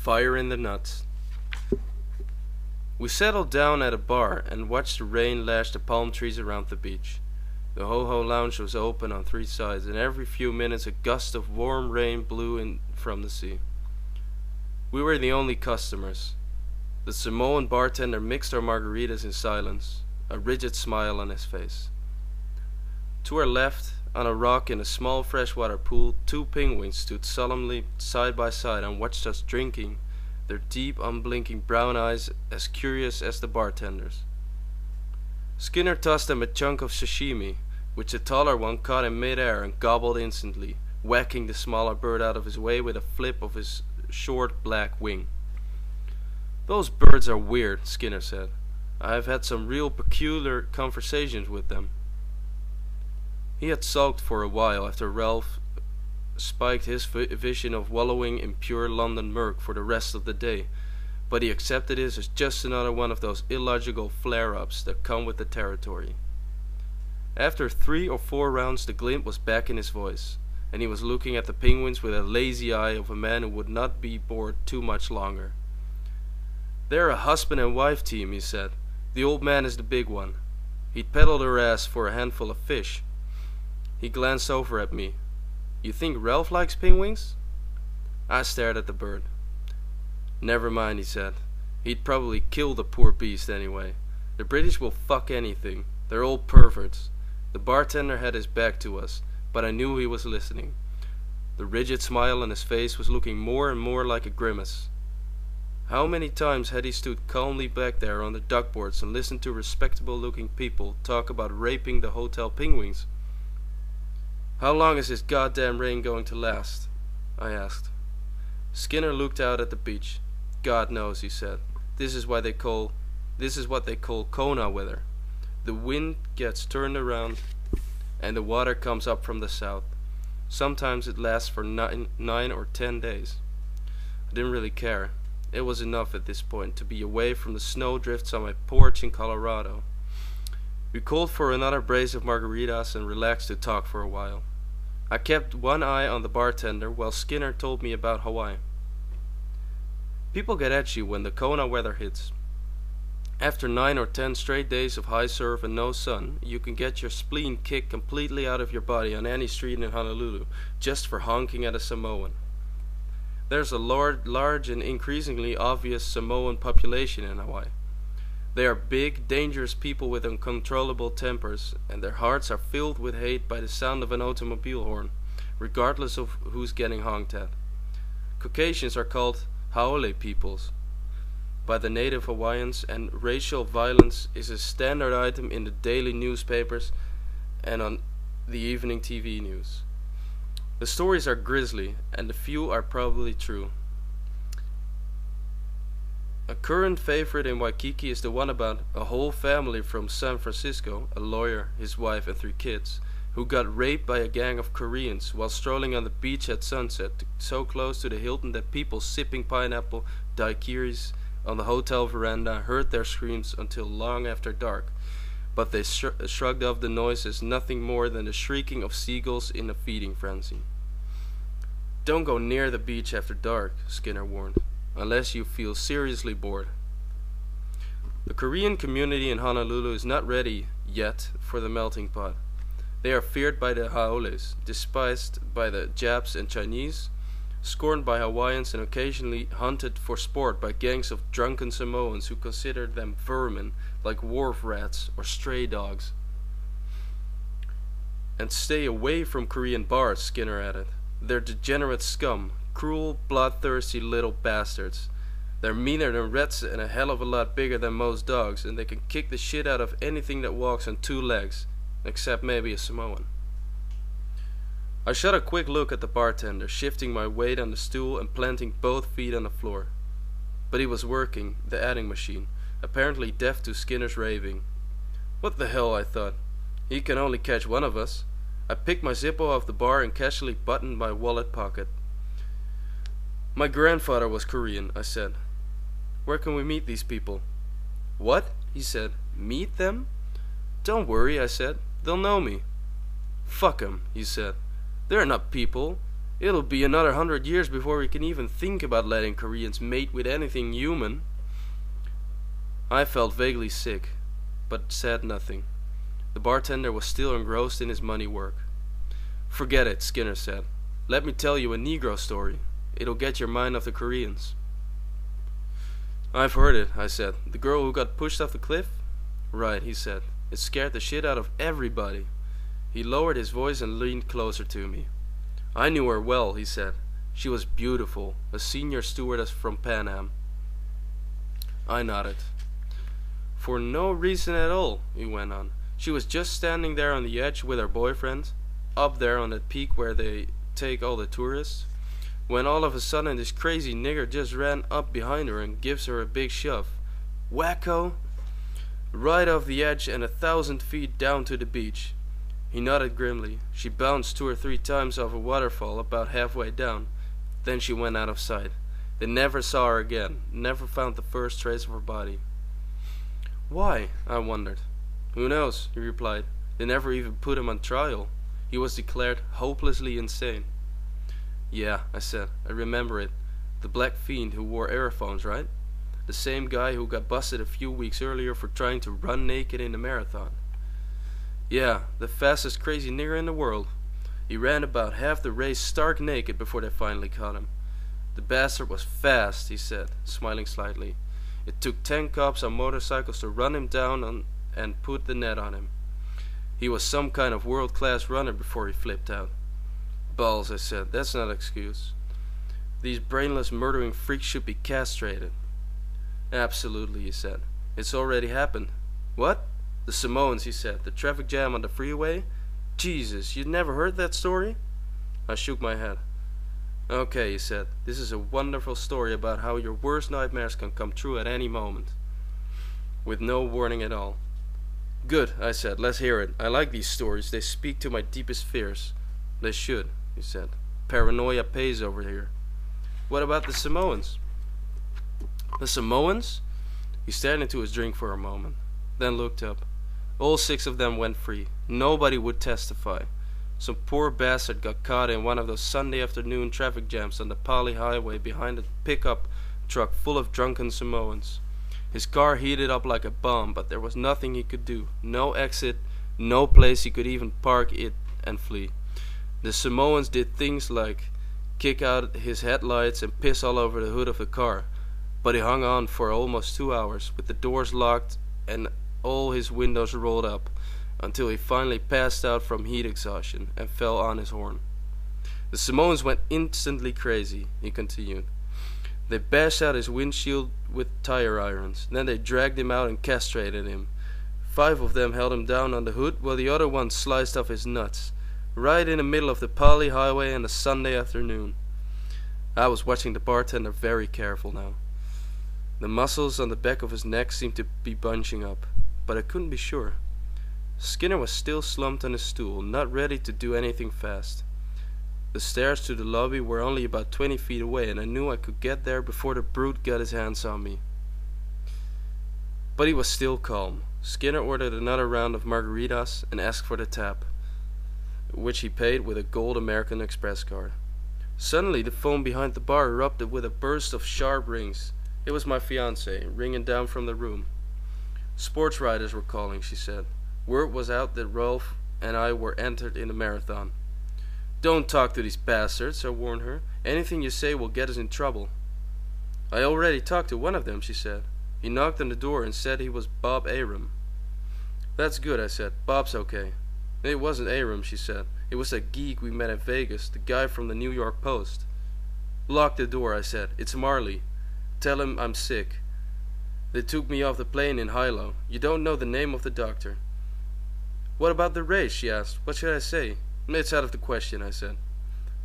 Fire in the nuts. We settled down at a bar and watched the rain lash the palm trees around the beach. The ho-ho lounge was open on three sides, and every few minutes a gust of warm rain blew in from the sea. We were the only customers. The Samoan bartender mixed our margaritas in silence, a rigid smile on his face. To our left, on a rock in a small freshwater pool, two penguins stood solemnly side by side and watched us drinking, their deep, unblinking brown eyes as curious as the bartender's. Skinner tossed them a chunk of sashimi, which the taller one caught in mid-air and gobbled instantly, whacking the smaller bird out of his way with a flip of his short black wing. "Those birds are weird," Skinner said. "I have had some real peculiar conversations with them." He had sulked for a while after Ralph spiked his vision of wallowing in pure London murk for the rest of the day, but he accepted it as just another one of those illogical flare-ups that come with the territory. After 3 or 4 rounds the glint was back in his voice, and he was looking at the penguins with a lazy eye of a man who would not be bored too much longer. "They're a husband and wife team," he said. "The old man is the big one. He'd peddle their ass for a handful of fish." He glanced over at me. "You think Ralph likes penguins?" I stared at the bird. "Never mind," he said. "He'd probably kill the poor beast anyway. The British will fuck anything. They're all perverts." The bartender had his back to us, but I knew he was listening. The rigid smile on his face was looking more and more like a grimace. How many times had he stood calmly back there on the duckboards and listened to respectable-looking people talk about raping the hotel penguins? "How long is this goddamn rain going to last?" I asked. Skinner looked out at the beach. "God knows," he said. This is what they call Kona weather. The wind gets turned around and the water comes up from the south. Sometimes it lasts for 9 or 10 days. I didn't really care. It was enough at this point to be away from the snowdrifts on my porch in Colorado. We called for another brace of margaritas and relaxed to talk for a while. I kept one eye on the bartender while Skinner told me about Hawaii. People get edgy when the Kona weather hits. After 9 or 10 straight days of high surf and no sun, you can get your spleen kicked completely out of your body on any street in Honolulu just for honking at a Samoan. There's a large and increasingly obvious Samoan population in Hawaii. They are big, dangerous people with uncontrollable tempers, and their hearts are filled with hate by the sound of an automobile horn, regardless of who's getting honked at. Caucasians are called haole peoples by the native Hawaiians, and racial violence is a standard item in the daily newspapers and on the evening TV news. The stories are grisly, and the few are probably true. A current favorite in Waikiki is the one about a whole family from San Francisco, a lawyer, his wife and 3 kids, who got raped by a gang of Koreans while strolling on the beach at sunset, so close to the Hilton that people sipping pineapple daiquiris on the hotel veranda heard their screams until long after dark, but they shrugged off the noise as nothing more than the shrieking of seagulls in a feeding frenzy. "Don't go near the beach after dark," Skinner warned, "unless you feel seriously bored." The Korean community in Honolulu is not ready yet for the melting pot. They are feared by the haoles, despised by the Japs and Chinese, scorned by Hawaiians, and occasionally hunted for sport by gangs of drunken Samoans who consider them vermin like wharf rats or stray dogs. "And stay away from Korean bars," Skinner added. "They're degenerate scum, cruel, bloodthirsty little bastards. They're meaner than rats and a hell of a lot bigger than most dogs, and they can kick the shit out of anything that walks on 2 legs, except maybe a Samoan." I shot a quick look at the bartender, shifting my weight on the stool and planting both feet on the floor. But he was working the adding machine, apparently deaf to Skinner's raving. What the hell, I thought. He can only catch one of us. I picked my Zippo off the bar and casually buttoned my wallet pocket. "My grandfather was Korean," I said. "Where can we meet these people?" "What?" he said. "Meet them?" "Don't worry," I said. "They'll know me." "Fuck 'em," he said. "They're not people. It'll be another 100 years before we can even think about letting Koreans mate with anything human. I felt vaguely sick, but said nothing. The bartender was still engrossed in his money work. Forget it, Skinner said. Let me tell you a Negro story. It'll get your mind off the Koreans. I've heard it, I said. The girl who got pushed off the cliff? Right, he said. It scared the shit out of everybody. He lowered his voice and leaned closer to me. I knew her well, he said. She was beautiful, a senior stewardess from Pan Am. I nodded. For no reason at all, he went on. She was just standing there on the edge with her boyfriend, up there on that peak where they take all the tourists, when all of a sudden this crazy nigger just ran up behind her and gives her a big shove. Wacko! Right off the edge and 1,000 feet down to the beach. He nodded grimly. She bounced 2 or 3 times off a waterfall about halfway down. Then she went out of sight. They never saw her again, never found the first trace of her body. Why? I wondered. Who knows, he replied. They never even put him on trial. He was declared hopelessly insane. Yeah, I said. I remember it. The black fiend who wore earphones, right? The same guy who got busted a few weeks earlier for trying to run naked in a marathon. Yeah, the fastest crazy nigger in the world. He ran about half the race stark naked before they finally caught him. The bastard was fast, he said, smiling slightly. It took 10 cops on motorcycles to run him down and put the net on him. He was some kind of world-class runner before he flipped out. Balls, I said, that's not an excuse. These brainless murdering freaks should be castrated. Absolutely, he said. It's already happened. What? The Samoans, he said. The traffic jam on the freeway? Jesus, you never heard that story? I shook my head. Okay, he said. This is a wonderful story about how your worst nightmares can come true at any moment. With no warning at all. Good, I said. Let's hear it. I like these stories. They speak to my deepest fears. They should, he said. Paranoia pays over here. What about the Samoans? The Samoans? He stared into his drink for a moment, then looked up. All 6 of them went free. Nobody would testify. Some poor bastard got caught in one of those Sunday afternoon traffic jams on the Pali Highway behind a pickup truck full of drunken Samoans. His car heated up like a bomb, but there was nothing he could do. No exit, no place he could even park it and flee. The Samoans did things like kick out his headlights and piss all over the hood of the car, but he hung on for almost 2 hours, with the doors locked and all his windows rolled up, until he finally passed out from heat exhaustion and fell on his horn. The Samoans went instantly crazy, he continued. They bashed out his windshield with tire irons. Then they dragged him out and castrated him. 5 of them held him down on the hood, while the other one sliced off his nuts, right in the middle of the Pali Highway on a Sunday afternoon. I was watching the bartender very careful now. The muscles on the back of his neck seemed to be bunching up, but I couldn't be sure. Skinner was still slumped on his stool, not ready to do anything fast. The stairs to the lobby were only about 20 feet away, and I knew I could get there before the brute got his hands on me. But he was still calm. Skinner ordered another round of margaritas and asked for the tab, which he paid with a gold American Express card. Suddenly the phone behind the bar erupted with a burst of sharp rings. It was my fiancée, ringing down from the room. Sports writers were calling, she said. Word was out that Rolf and I were entered in the marathon. Don't talk to these bastards, I warned her. Anything you say will get us in trouble. I already talked to one of them, she said. He knocked on the door and said he was Bob Aram. That's good, I said. Bob's okay. It wasn't Aram, she said. It was that geek we met in Vegas, the guy from the New York Post. Lock the door, I said. It's Marley. Tell him I'm sick. They took me off the plane in Hilo. You don't know the name of the doctor. What about the race, she asked. What should I say? It's out of the question, I said.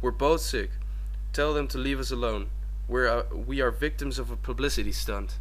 We're both sick. Tell them to leave us alone. We are victims of a publicity stunt.